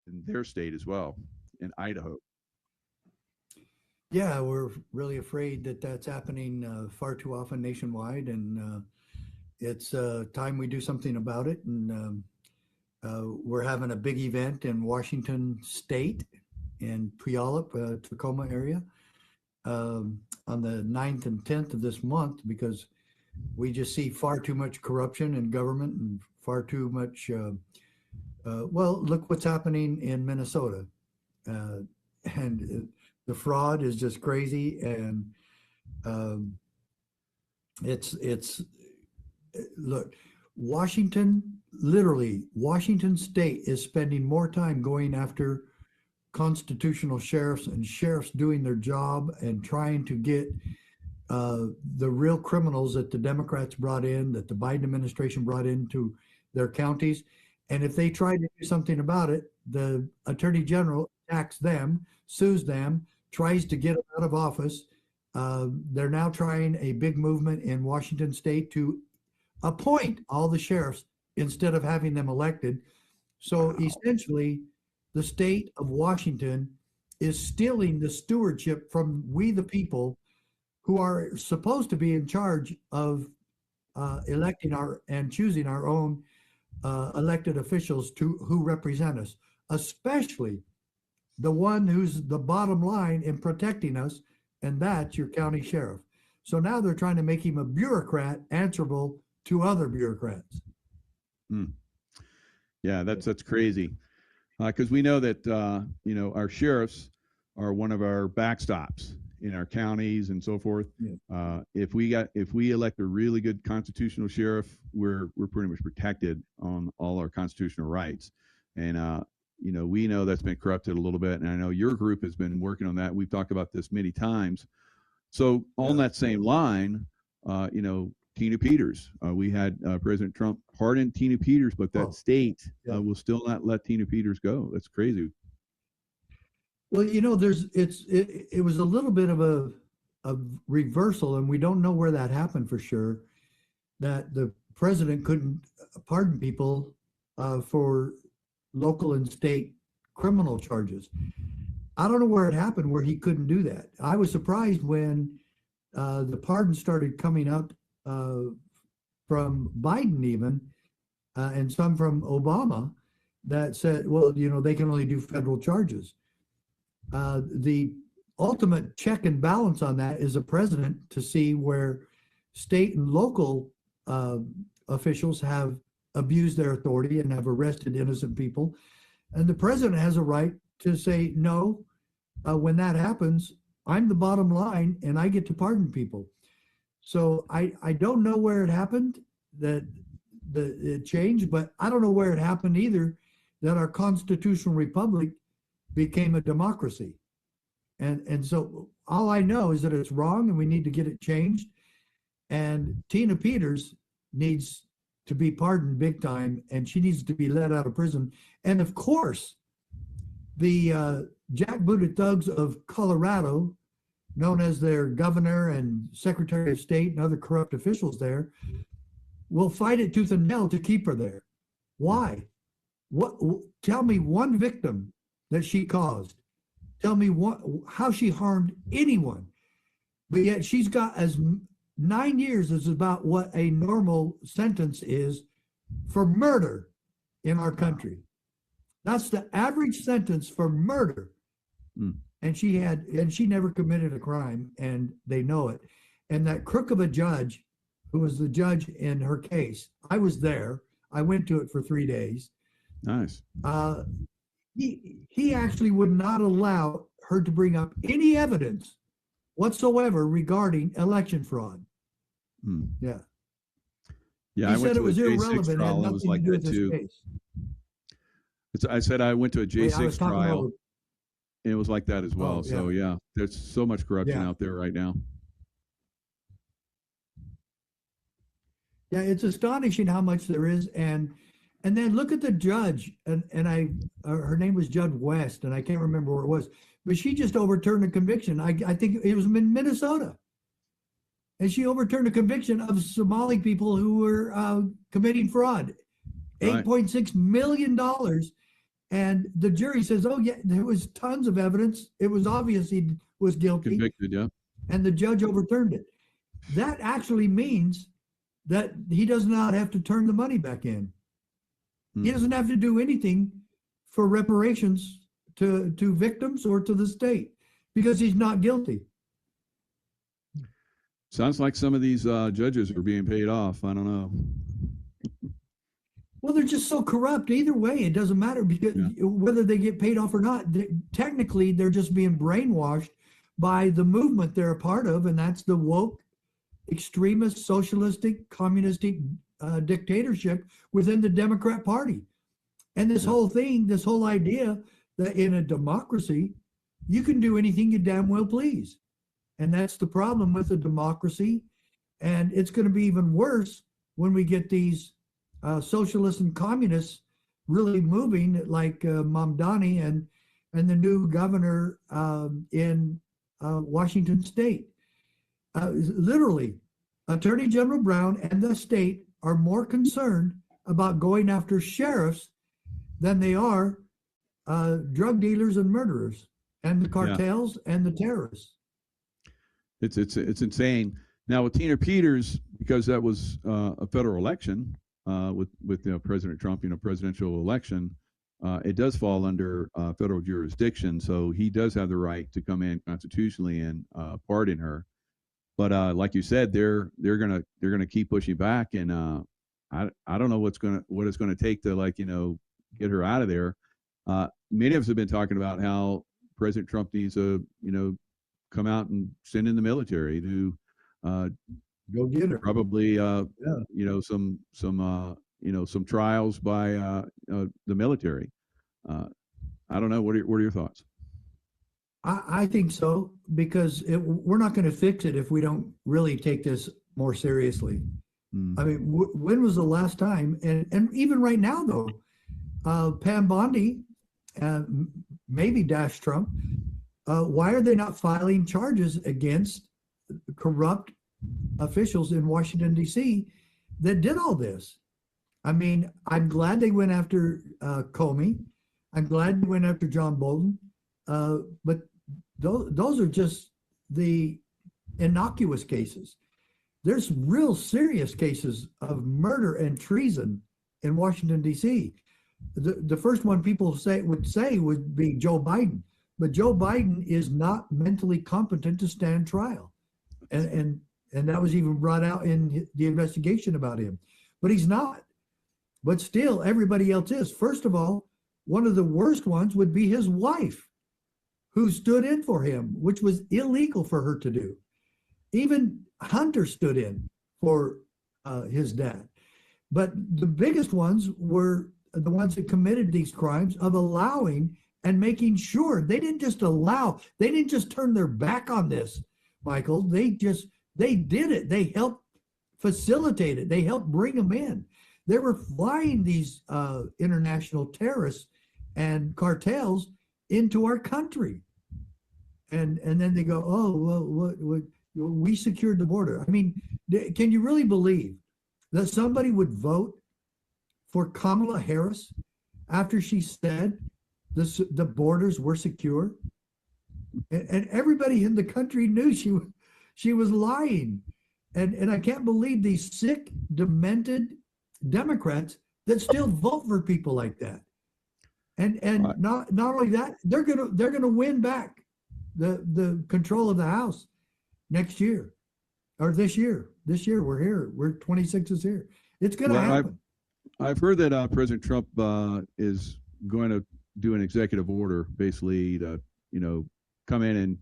in their state as well, in Idaho. Yeah, we're really afraid that that's happening far too often nationwide, and it's time we do something about it. And we're having a big event in Washington State, in Puyallup, Tacoma area, on the 9th and 10th of this month, because we just see far too much corruption in government and far too much. Well, look what's happening in Minnesota, and the fraud is just crazy, and it's look, Washington, literally Washington State is spending more time going after constitutional sheriffs and sheriffs doing their job and trying to get the real criminals that the Democrats brought in, that the Biden administration brought into their counties. And if they try to do something about it, the attorney general attacks them, sues them, tries to get them out of office. They're now trying a big movement in Washington State to appoint all the sheriffs instead of having them elected. So essentially, the state of Washington is stealing the stewardship from we the people, who are supposed to be in charge of electing our and choosing our own elected officials who represent us, especially the one who's the bottom line in protecting us, and that's your county sheriff. So now they're trying to make him a bureaucrat answerable to other bureaucrats. Yeah, that's crazy. Because we know that our sheriffs are one of our backstops in our counties and so forth. Yeah. If we elect a really good constitutional sheriff, we're pretty much protected on all our constitutional rights. And we know that's been corrupted a little bit, and I know your group has been working on that. We've talked about this many times. So on that same line, Tina Peters, we had President Trump pardon Tina Peters, but that state will still not let Tina Peters go. That's crazy. Well, it was a little bit of a reversal, and we don't know where that happened for sure, that the president couldn't pardon people for local and state criminal charges. I don't know where it happened where he couldn't do that. I was surprised when the pardons started coming up from Biden even, and some from Obama, that said, well, they can only do federal charges. The ultimate check and balance on that is a president to see where state and local officials have abused their authority and have arrested innocent people. And the president has a right to say, no, when that happens, I'm the bottom line and I get to pardon people. So I don't know where it happened, that it changed, but I don't know where it happened either, that our constitutional republic became a democracy. And so all I know is that it's wrong and we need to get it changed. And Tina Peters needs to be pardoned big time, and she needs to be let out of prison. And of course, the jackbooted thugs of Colorado, known as their governor and secretary of state and other corrupt officials there, will fight it tooth and nail to keep her there. Why? Tell me one victim that she caused. Tell me how she harmed anyone. But yet she's got 9 years is about what a normal sentence is for murder in our country. That's the average sentence for murder. And she never committed a crime, and they know it. And that crook of a judge, who was the judge in her case, I was there. I went to it for 3 days. Nice. He actually would not allow her to bring up any evidence whatsoever regarding election fraud. Yeah. Yeah, he said it was irrelevant. Trial, had it was nothing like to do that with too. Case. I said I went to a J6 trial, and it was like that as well. Yeah. So yeah, there's so much corruption out there right now. Yeah, it's astonishing how much there is, and then look at the judge, and her name was Judge West, and I can't remember where it was, but she just overturned a conviction. I think it was in Minnesota, and she overturned a conviction of Somali people who were committing fraud. $8.6 million And the jury says, oh, yeah, there was tons of evidence. It was obvious he was guilty. Convicted, yeah. And the judge overturned it. That actually means that he does not have to turn the money back in. He doesn't have to do anything for reparations to victims or to the state because he's not guilty. Sounds like some of these judges are being paid off. I don't know. Well, they're just so corrupt. Either way, it doesn't matter because whether they get paid off or not, technically they're just being brainwashed by the movement they're a part of, and that's the woke, extremist, socialistic, communistic dictatorship within the Democrat Party. And this whole thing, this whole idea that in a democracy, you can do anything you damn well please. And that's the problem with a democracy. And it's going to be even worse when we get these socialists and communists really moving, like Mamdani and the new governor in Washington State. Literally, Attorney General Brown and the state are more concerned about going after sheriffs than they are drug dealers and murderers and the cartels and the terrorists. It's insane. Now with Tina Peters, because that was a federal election with President Trump, presidential election, it does fall under federal jurisdiction. So he does have the right to come in constitutionally and pardon her. But like you said, they're gonna keep pushing back, and I don't know what it's gonna take to get her out of there. Many of us have been talking about how President Trump needs to come out and send in the military to go get her. Probably some trials by the military. I don't know. What are your thoughts? I think so, because we're not going to fix it if we don't really take this more seriously. I mean, when was the last time? And even right now, though, Pam Bondi, maybe Dash Trump, why are they not filing charges against corrupt officials in Washington, D.C. that did all this? I mean, I'm glad they went after Comey. I'm glad they went after John Bolton. But those are just the innocuous cases. There's real serious cases of murder and treason in Washington, D.C. The first one people would be Joe Biden. But Joe Biden is not mentally competent to stand trial. And that was even brought out in the investigation about him. But he's not. But still, everybody else is. First of all, one of the worst ones would be his wife, who stood in for him, which was illegal for her to do. Even Hunter stood in for his dad. But the biggest ones were the ones that committed these crimes of allowing and making sure they didn't just turn their back on this, Michael. They did it. They helped facilitate it. They helped bring them in. They were flying these international terrorists and cartels into our country. And then they go, oh, well, we secured the border. I mean, can you really believe that somebody would vote for Kamala Harris after she said the borders were secure? And everybody in the country knew she was lying. And I can't believe these sick, demented Democrats that still vote for people like that. And not only that, they're gonna win back the control of the House next year or this year. This year we're here. We're 26 is here. It's gonna happen. I've heard that President Trump is going to do an executive order, basically to come in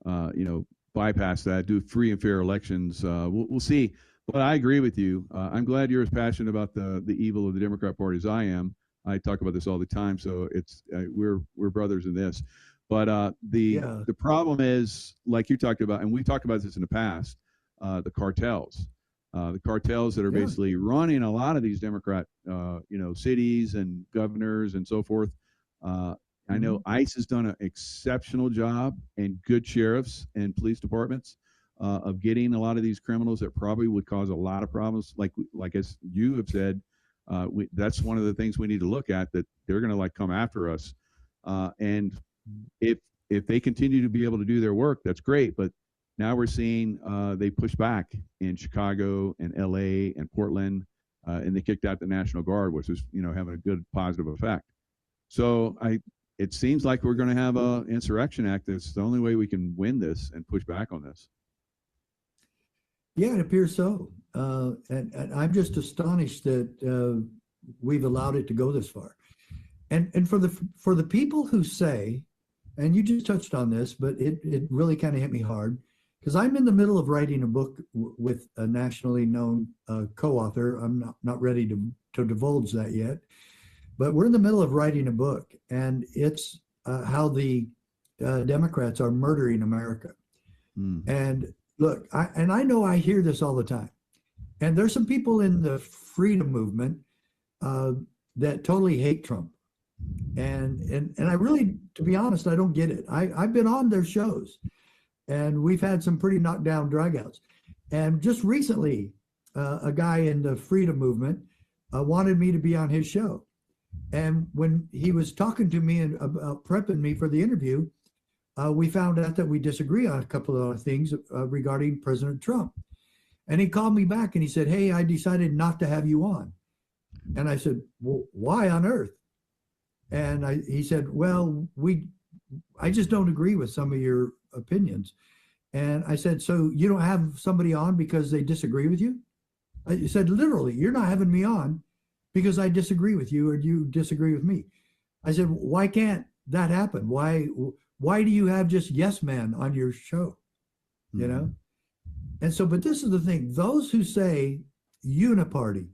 and bypass that, do free and fair elections. We'll see. But I agree with you. I'm glad you're as passionate about the evil of the Democrat Party as I am. I talk about this all the time, so it's we're brothers in this. But the problem is, like you talked about, and we've talked about this in the past, the cartels that are basically running a lot of these Democrat, cities and governors and so forth. I know ICE has done an exceptional job, and good sheriffs and police departments of getting a lot of these criminals that probably would cause a lot of problems, like as you have said, That's one of the things we need to look at, that they're going to like come after us. And if they continue to be able to do their work, that's great. But now we're seeing they push back in Chicago and LA and Portland, and they kicked out the National Guard, which is, you know, having a good positive effect. So it seems like we're going to have a insurrection act. It's the only way we can win this and push back on this. Yeah, it appears so. And I'm just astonished that we've allowed it to go this far. And for the people who say, and you just touched on this, but it really kind of hit me hard, because I'm in the middle of writing a book with a nationally known co-author. I'm not ready to divulge that yet, but we're in the middle of writing a book, and it's how the Democrats are murdering America. And look, I know I hear this all the time, and there's some people in the freedom movement that totally hate Trump. And I really, to be honest, I don't get it. I've been on their shows, and we've had some pretty knockdown dragouts. And just recently, a guy in the freedom movement wanted me to be on his show. And when he was talking to me and about prepping me for the interview, we found out that we disagree on a couple of things regarding President Trump. And he called me back and he said, "Hey, I decided not to have you on." And I said, "Well, why on earth?" And he said, "Well, I just don't agree with some of your opinions." And I said, "So you don't have somebody on because they disagree with you?" I said, "Literally, you're not having me on because I disagree with you or you disagree with me." I said, "Why can't that happen? Why do you have just yes men on your show?" You know? And so, but this is the thing, those who say uniparty,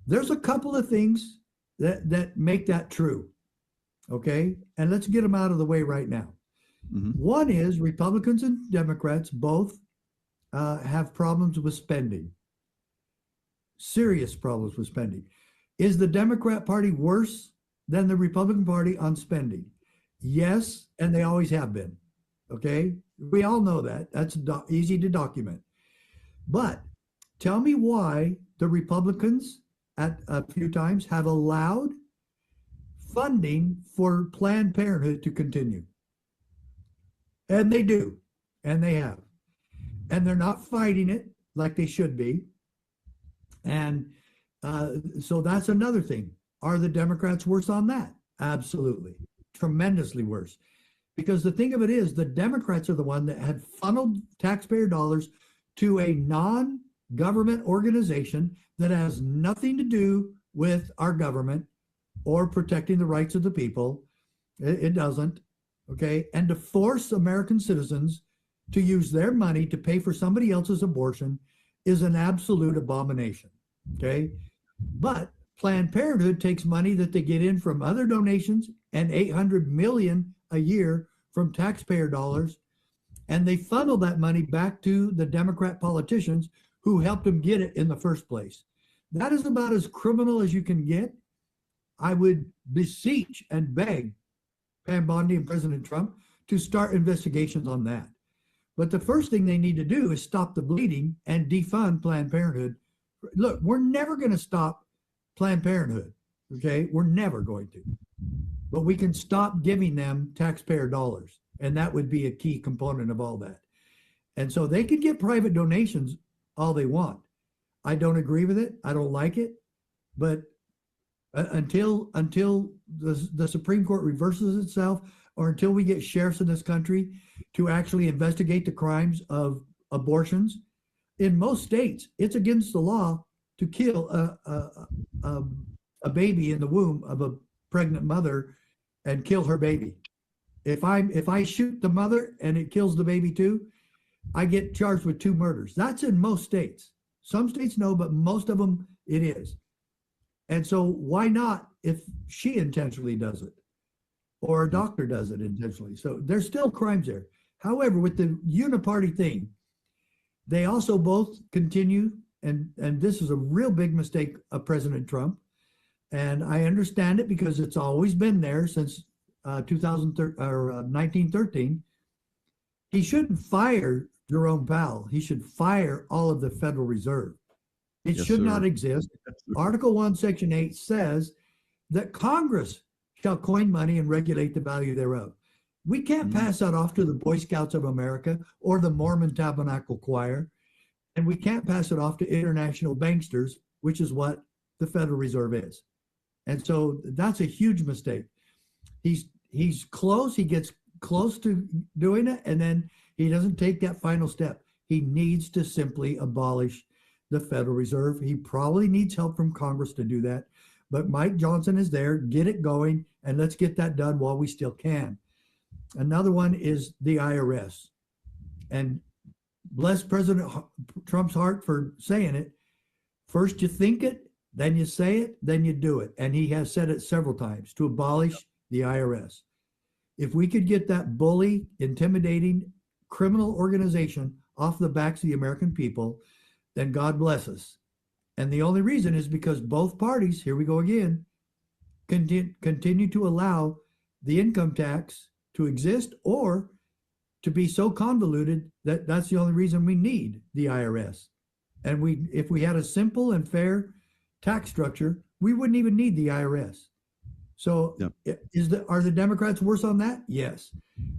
there's a couple of things that make that true. Okay. And let's get them out of the way right now. One is Republicans and Democrats both have problems with spending, serious problems with spending. Is the Democrat Party worse than the Republican Party on spending? Yes, and they always have been. Okay, we all know that. That's easy to document. But tell me why the Republicans at a few times have allowed funding for Planned Parenthood to continue. And they do, and they have. And they're not fighting it like they should be. And so that's another thing. Are the Democrats worse on that? Absolutely. Tremendously worse. Because the thing of it is, the Democrats are the one that had funneled taxpayer dollars to a non-government organization that has nothing to do with our government or protecting the rights of the people. It doesn't. Okay. And to force American citizens to use their money to pay for somebody else's abortion is an absolute abomination. Okay. But Planned Parenthood takes money that they get in from other donations and $800 million a year from taxpayer dollars, and they funnel that money back to the Democrat politicians who helped them get it in the first place. That is about as criminal as you can get. I would beseech and beg Pam Bondi and President Trump to start investigations on that. But the first thing they need to do is stop the bleeding and defund Planned Parenthood. Look, we're never going to stop Planned Parenthood, okay? We're never going to. But we can stop giving them taxpayer dollars, and that would be a key component of all that. And so they can get private donations all they want. I don't agree with it. I don't like it. But until the Supreme Court reverses itself, or until we get sheriffs in this country to actually investigate the crimes of abortions, in most states, it's against the law to kill a baby in the womb of a pregnant mother and kill her baby. If I shoot the mother and it kills the baby too, I get charged with 2 murders. That's in most states. Some states no, but most of them it is. And so why not if she intentionally does it or a doctor does it intentionally? So there's still crimes there. However, with the uniparty thing, they also both continue, and this is a real big mistake of President Trump. And I understand it because it's always been there since 1913. He shouldn't fire Jerome Powell. He should fire all of the Federal Reserve. It Yes, should sir. not exist. Article 1, Section 8 says that Congress shall coin money and regulate the value thereof. We can't pass that off to the Boy Scouts of America or the Mormon Tabernacle Choir, and we can't pass it off to international banksters, which is what the Federal Reserve is. And so that's a huge mistake. He's close. He gets close to doing it, and then he doesn't take that final step. He needs to simply abolish the Federal Reserve. He probably needs help from Congress to do that. But Mike Johnson is there. Get it going, and let's get that done while we still can. Another one is the IRS. And bless President Trump's heart for saying it. First you think it, then you say it, then you do it. And he has said it several times, to abolish the IRS. If we could get that bully, intimidating, criminal organization off the backs of the American people, then God bless us. And the only reason is because both parties, here we go again, continue to allow the income tax to exist, or to be so convoluted that that's the only reason we need the IRS. And if we had a simple and fair tax structure, we wouldn't even need the IRS. So are the Democrats worse on that? Yes.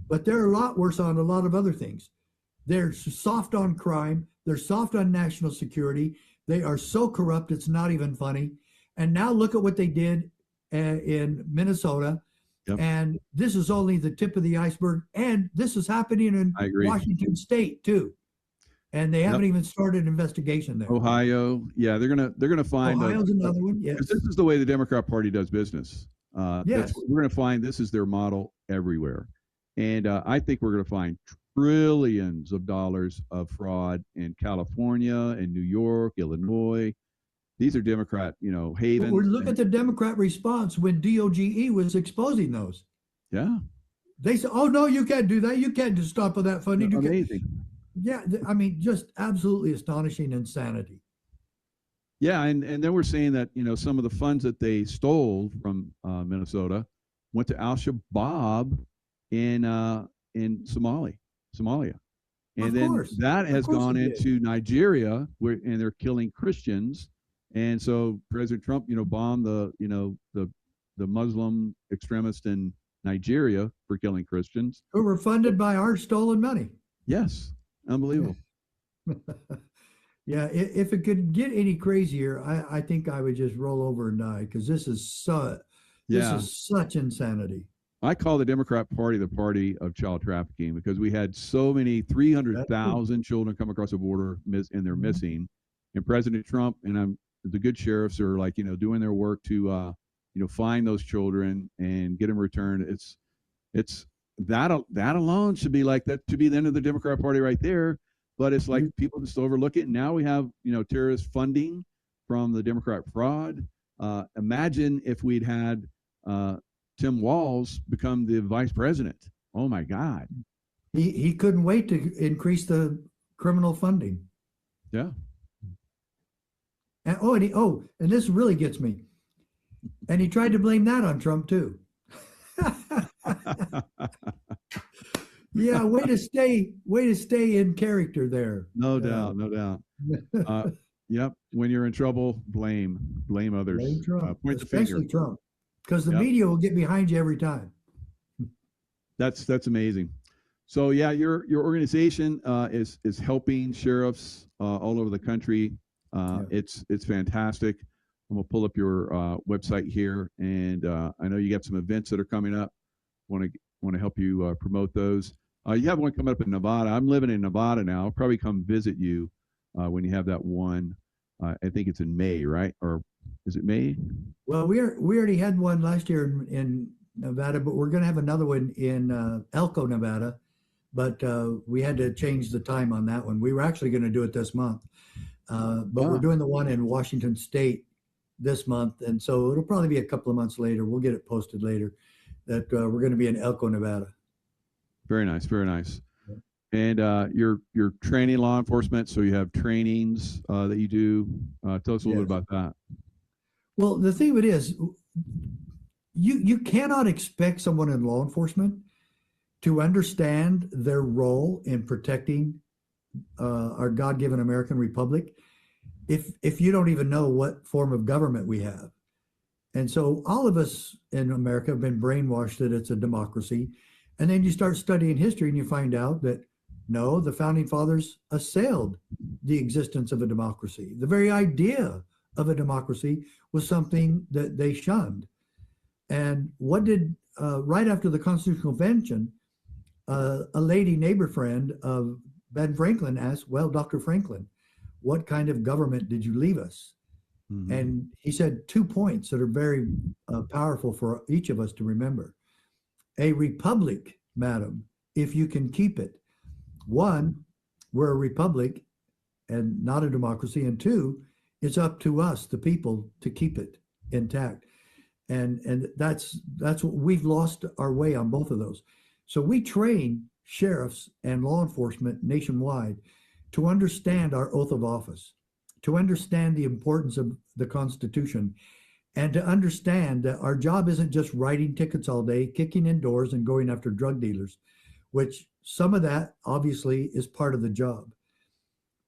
But they're a lot worse on a lot of other things. They're soft on crime. They're soft on national security. They are so corrupt, it's not even funny. And now look at what they did in Minnesota. Yep. And this is only the tip of the iceberg. And this is happening in Washington State too. And they haven't even started an investigation there. Ohio, yeah, they're gonna find. Ohio's another one. Yes, this is the way the Democrat Party does business. Yes, we're gonna find this is their model everywhere, and I think we're gonna find trillions of dollars of fraud in California and New York, Illinois. These are Democrat, havens. But look at the Democrat response when DOGE was exposing those. Yeah. They said, "Oh no, you can't do that. You can't just stop with that funding." Amazing. Yeah, I mean, just absolutely astonishing insanity. Yeah, and then we're saying that some of the funds that they stole from Minnesota went to Al-Shabaab in Somalia, and then that has gone into Nigeria, and they're killing Christians. And so President Trump, bombed the Muslim extremists in Nigeria for killing Christians, who were funded by our stolen money. Yes, unbelievable. Yeah, if it could get any crazier, I think I would just roll over and die, because this is such insanity. I call the Democrat Party the party of child trafficking, because we had so many 300,000 children come across the border and they're missing, and President Trump and the good sheriffs are doing their work to find those children and get them returned. It's that alone should be like that to be the end of the Democrat Party right there. But it's like people just overlook it. And now we have terrorist funding from the Democrat fraud. Imagine if we'd had Tim Walz become the vice president. Oh my God. He couldn't wait to increase the criminal funding. Yeah. And and this really gets me. And he tried to blame that on Trump too. Yeah, way to stay in character there. No doubt. Yep. When you're in trouble, blame others. Blame Trump, point especially the finger. Trump, because the media will get behind you every time. That's amazing. So yeah, your organization is helping sheriffs all over the country. It's fantastic. I'm gonna pull up your website here, and I know you got some events that are coming up. Want to help you promote those. You have one coming up in Nevada. I'm living in Nevada now. I'll probably come visit you when you have that one. I think it's in May, right? Or is it May? Well, we already had one last year in Nevada, but we're going to have another one in Elko, Nevada. But we had to change the time on that one. We were actually going to do it this month, but we're doing the one in Washington State this month, and so it'll probably be a couple of months later. We'll get it posted later that we're going to be in Elko, Nevada. Very nice, very nice. And you're training law enforcement, so you have trainings that you do. Tell us a little bit about that. Well, the thing of it is, you cannot expect someone in law enforcement to understand their role in protecting our God-given American Republic if you don't even know what form of government we have. And so all of us in America have been brainwashed that it's a democracy. And then you start studying history and you find out that no, the founding fathers assailed the existence of a democracy. The very idea of a democracy was something that they shunned. And what did, right after the Constitutional Convention, a lady neighbor friend of Ben Franklin asked, well, Dr. Franklin, what kind of government did you leave us? Mm-hmm. And he said 2 points that are very powerful for each of us to remember. A republic, madam, if you can keep it. One, we're a republic and not a democracy. And two, it's up to us, the people, to keep it intact. And that's what we've lost our way on both of those. So we train sheriffs and law enforcement nationwide to understand our oath of office, to understand the importance of the Constitution, and to understand that our job isn't just writing tickets all day, kicking in doors and going after drug dealers, which some of that obviously is part of the job.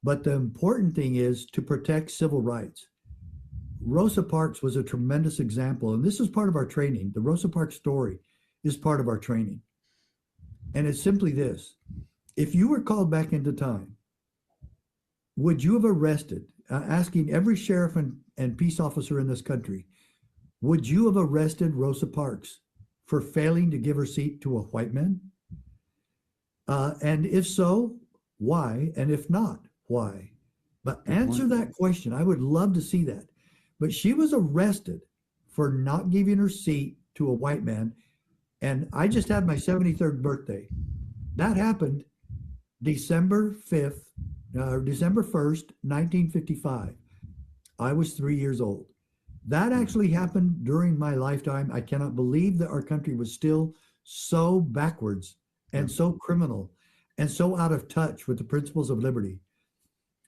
But the important thing is to protect civil rights. Rosa Parks was a tremendous example, and this is part of our training. The Rosa Parks story is part of our training. And it's simply this: if you were called back into time, would you have arrested, asking every sheriff and peace officer in this country, would you have arrested Rosa Parks for failing to give her seat to a white man? And if so, why? And if not, why? But answer that question. I would love to see that. But she was arrested for not giving her seat to a white man. And I just had my 73rd birthday. That happened December 1st, 1955. I was 3 years old. That actually happened during my lifetime. I cannot believe that our country was still so backwards and so criminal and so out of touch with the principles of liberty.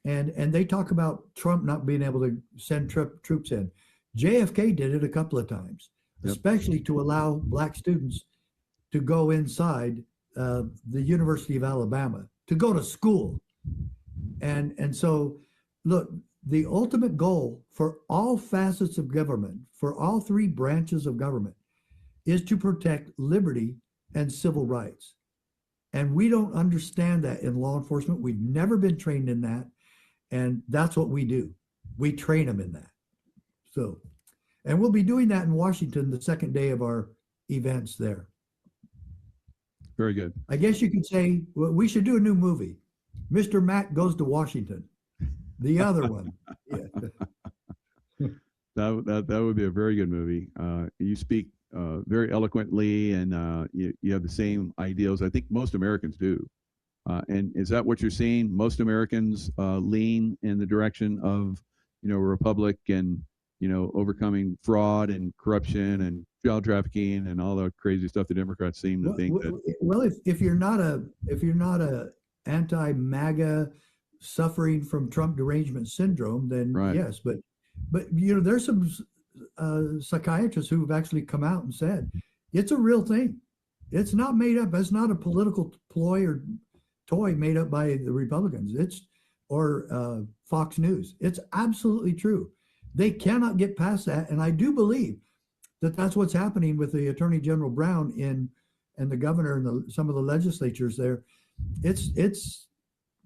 And they talk about Trump not being able to send troops in. JFK did it a couple of times, especially to allow Black students to go inside the University of Alabama, to go to school. And so, look, the ultimate goal for all facets of government, for all three branches of government, is to protect liberty and civil rights. And we don't understand that in law enforcement. We've never been trained in that. And that's what we do. We train them in that. So, and we'll be doing that in Washington the second day of our events there. Very good. I guess you could say, well, we should do a new movie. Mr. Mack Goes to Washington. The other one. Yeah. That would be a very good movie. You speak very eloquently, and you have the same ideals I think most Americans do. And is that what you're seeing? Most Americans lean in the direction of, a republic and, overcoming fraud and corruption and child trafficking and all the crazy stuff the Democrats seem to think that. Well, if you're not a anti-MAGA suffering from Trump derangement syndrome, then right. Yes. But there's some psychiatrists who have actually come out and said it's a real thing. It's not made up. It's not a political ploy or toy made up by the Republicans. Or Fox News. It's absolutely true. They cannot get past that, and I do believe that that's what's happening with the Attorney General Brown and the governor and some of the legislatures there. It's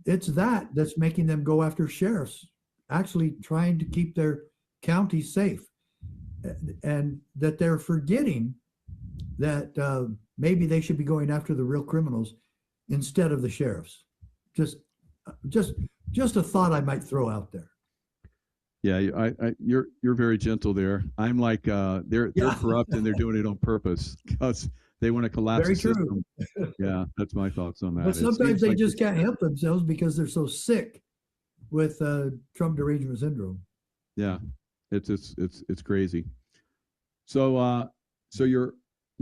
that's making them go after sheriffs, actually trying to keep their county safe, and that they're forgetting that maybe they should be going after the real criminals instead of the sheriffs. Just a thought I might throw out there. Yeah, you're very gentle there. I'm like they're corrupt and they're doing it on purpose because they want to collapse the system. Yeah, that's my thoughts on that. But sometimes they just can't help themselves because they're so sick with Trump derangement syndrome. Yeah, it's crazy. So your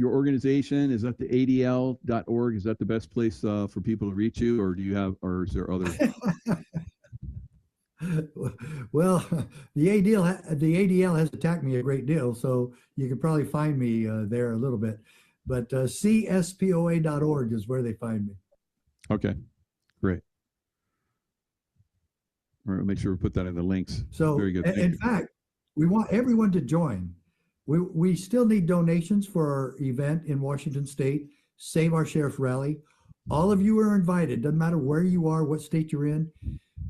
organization, is that the ADL.org? Is that the best place for people to reach you, or is there other? Well, the ADL has attacked me a great deal, so you can probably find me there a little bit. But CSPOA.org is where they find me. Okay, great. Or make sure we put that in the links. So, Very good. in fact, we want everyone to join. We still need donations for our event in Washington State, Save Our Sheriff Rally. All of you are invited. Doesn't matter where you are, what state you're in,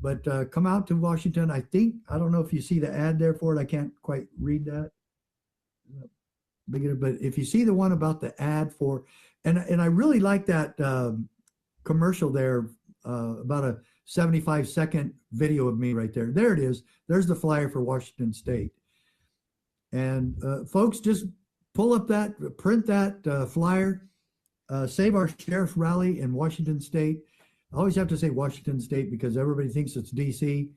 but come out to Washington. I don't know if you see the ad there for it. I can't quite read that. But if you see the one about the ad for, and I really like that commercial there, about a 75-second video of me right there. There it is. There's the flyer for Washington State. And folks, just pull up that, print that flyer, Save Our Sheriff Rally in Washington State. I always have to say Washington State because everybody thinks it's DC,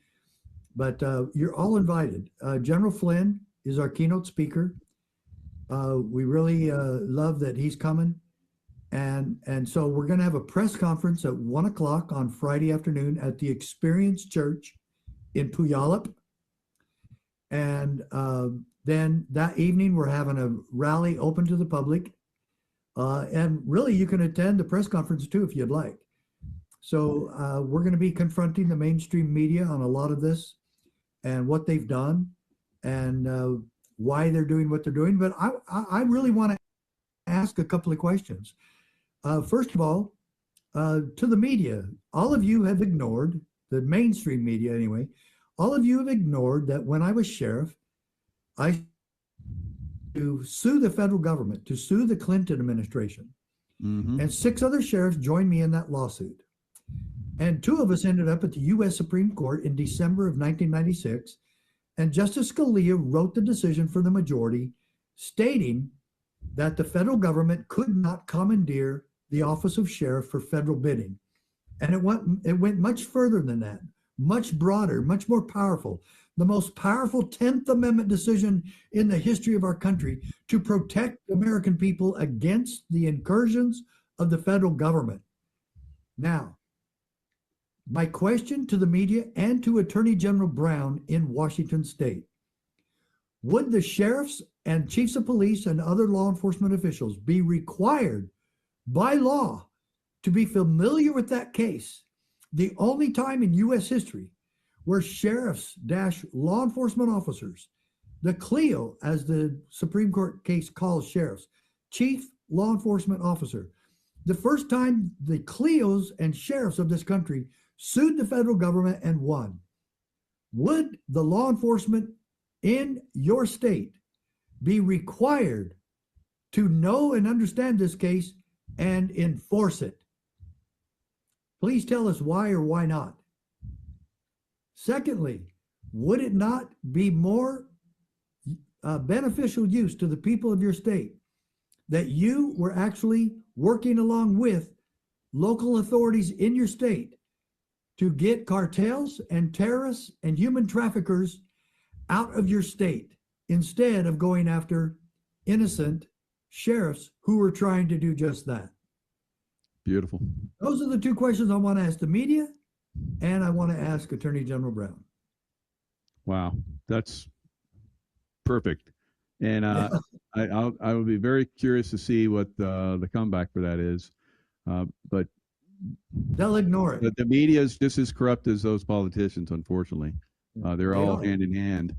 but you're all invited. General Flynn is our keynote speaker. We really love that he's coming. And so we're going to have a press conference at 1 o'clock on Friday afternoon at the Experience Church in Puyallup. And then that evening, we're having a rally open to the public. And really, you can attend the press conference too, if you'd like. So we're going to be confronting the mainstream media on a lot of this and what they've done and why they're doing what they're doing. But I really want to ask a couple of questions. First of all, to the media, all of you have ignored, the mainstream media anyway, all of you have ignored that when I was sheriff, I to sue the federal government, to sue the Clinton administration. Mm-hmm. And 6 other sheriffs joined me in that lawsuit. And 2 of us ended up at the U.S. Supreme Court in December of 1996. And Justice Scalia wrote the decision for the majority, stating that the federal government could not commandeer the office of sheriff for federal bidding. And it went much further than that, much broader, much more powerful. The most powerful 10th Amendment decision in the history of our country to protect American people against the incursions of the federal government. Now, my question to the media and to Attorney General Brown in Washington State: would the sheriffs and chiefs of police and other law enforcement officials be required by law to be familiar with that case? The only time in U.S. history where sheriffs - law enforcement officers, the CLEO, as the Supreme Court case calls sheriffs, chief law enforcement officer, the first time the CLEOs and sheriffs of this country sued the federal government and won. Would the law enforcement in your state be required to know and understand this case and enforce it? Please tell us why or why not. Secondly, would it not be more beneficial use to the people of your state that you were actually working along with local authorities in your state to get cartels and terrorists and human traffickers out of your state instead of going after innocent sheriffs who were trying to do just that? Beautiful. Those are the 2 questions I want to ask the media, and I want to ask Attorney General Brown. Wow, that's perfect. And I would be very curious to see what the comeback for that is. But they'll ignore it. The media is just as corrupt as those politicians, unfortunately. They're all hand in hand.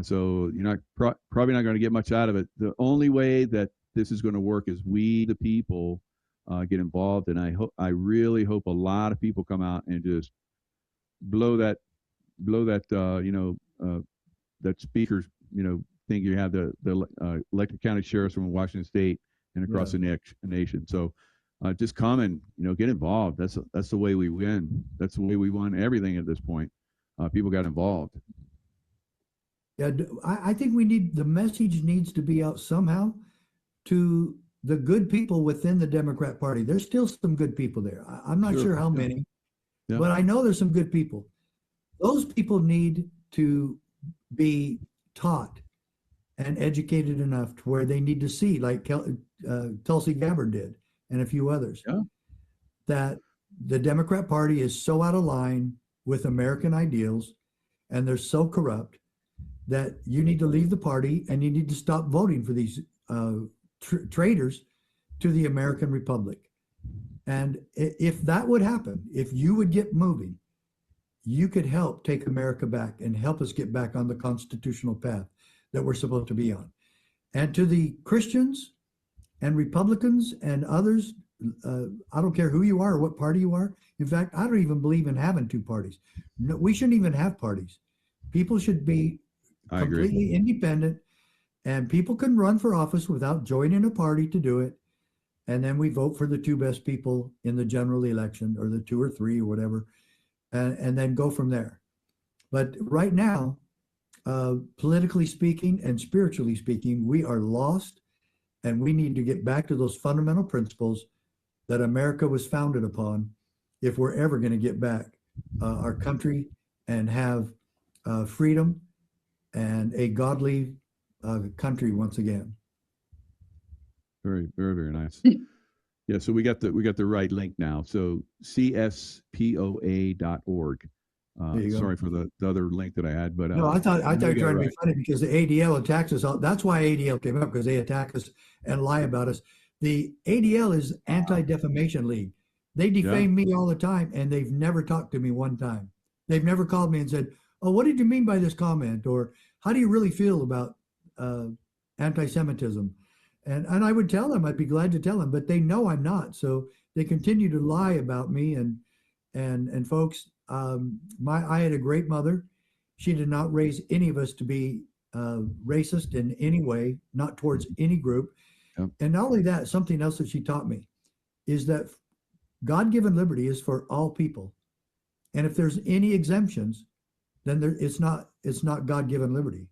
So you're not probably not going to get much out of it. The only way that this is going to work is we, the people, get involved. And I really hope a lot of people come out and just blow that that speaker thing you have the elected county sheriffs from Washington State and across the nation. So just come and get involved. That's the way we win. That's the way we won everything at this point. People got involved. Yeah, I think the message needs to be out somehow to the good people within the Democrat Party. There's still some good people there. I'm not sure how many, but I know there's some good people. Those people need to be taught and educated enough to where they need to see, like Tulsi Gabbard did and a few others, that the Democrat Party is so out of line with American ideals and they're so corrupt that you need to leave the party and you need to stop voting for these traitors to the American Republic. And if that would happen, if you would get moving, you could help take America back and help us get back on the constitutional path that we're supposed to be on. And to the Christians and Republicans and others, I don't care who you are or what party you are. In fact, I don't even believe in having two parties. No, we shouldn't even have parties. People should be completely independent, and people can run for office without joining a party to do it. And then we vote for the two best people in the general election, or the two or three or whatever, and then go from there. But right now, politically speaking and spiritually speaking, we are lost, and we need to get back to those fundamental principles that America was founded upon if we're ever going to get back our country and have freedom and a godly country once again. Very, very, very nice. Yeah, so we got the right link now. So CSPOA.org. Sorry for the other link that I had, but no, I thought you were trying to be funny because the ADL attacks us. That's why ADL came up, because they attack us and lie about us. The ADL is Anti-Defamation League. They defame me all the time, and they've never talked to me one time. They've never called me and said, "Oh, what did you mean by this comment?" Or "How do you really feel about anti-Semitism?" And I would tell them, I'd be glad to tell them, but they know I'm not. So they continue to lie about me. And folks, I had a great mother. She did not raise any of us to be racist in any way, not towards any group. Yep. And not only that, something else that she taught me is that God-given liberty is for all people. And if there's any exemptions, then it's not God-given liberty.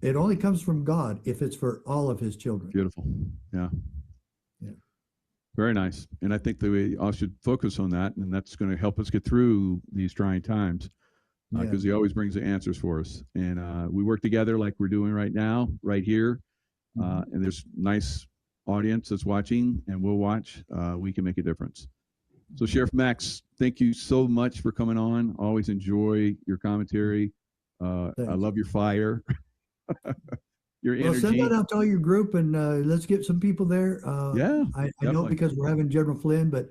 It only comes from God if it's for all of his children. Beautiful. Yeah. Very nice. And I think that we all should focus on that, and that's going to help us get through these trying times, because he always brings the answers for us. And we work together like we're doing right now, right here. And there's nice audience that's watching, and we'll watch. We can make a difference. So Sheriff Max, thank you so much for coming on. Always enjoy your commentary. I love your fire. Your energy. Well, send that out to all your group, and let's get some people there. I know, because we're having General Flynn, but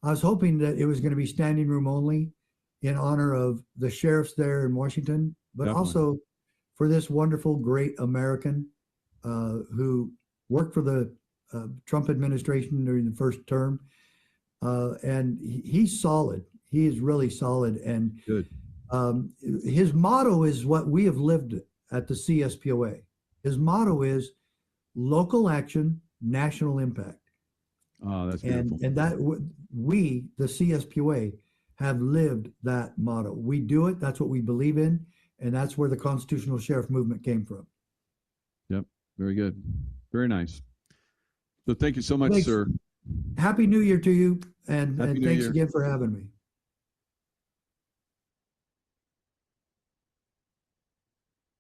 I was hoping that it was going to be standing room only in honor of the sheriffs there in Washington, but also for this wonderful, great American who worked for the Trump administration during the first term. And he's solid. He is really solid. And good. His motto is what we have lived at the CSPOA. His motto is local action, national impact. Oh, that's beautiful. And that we, the CSPOA, have lived that motto. We do it. That's what we believe in. And that's where the constitutional sheriff movement came from. Yep. Very good. Very nice. So thank you so much, sir. Happy New Year to you. And thanks again for having me.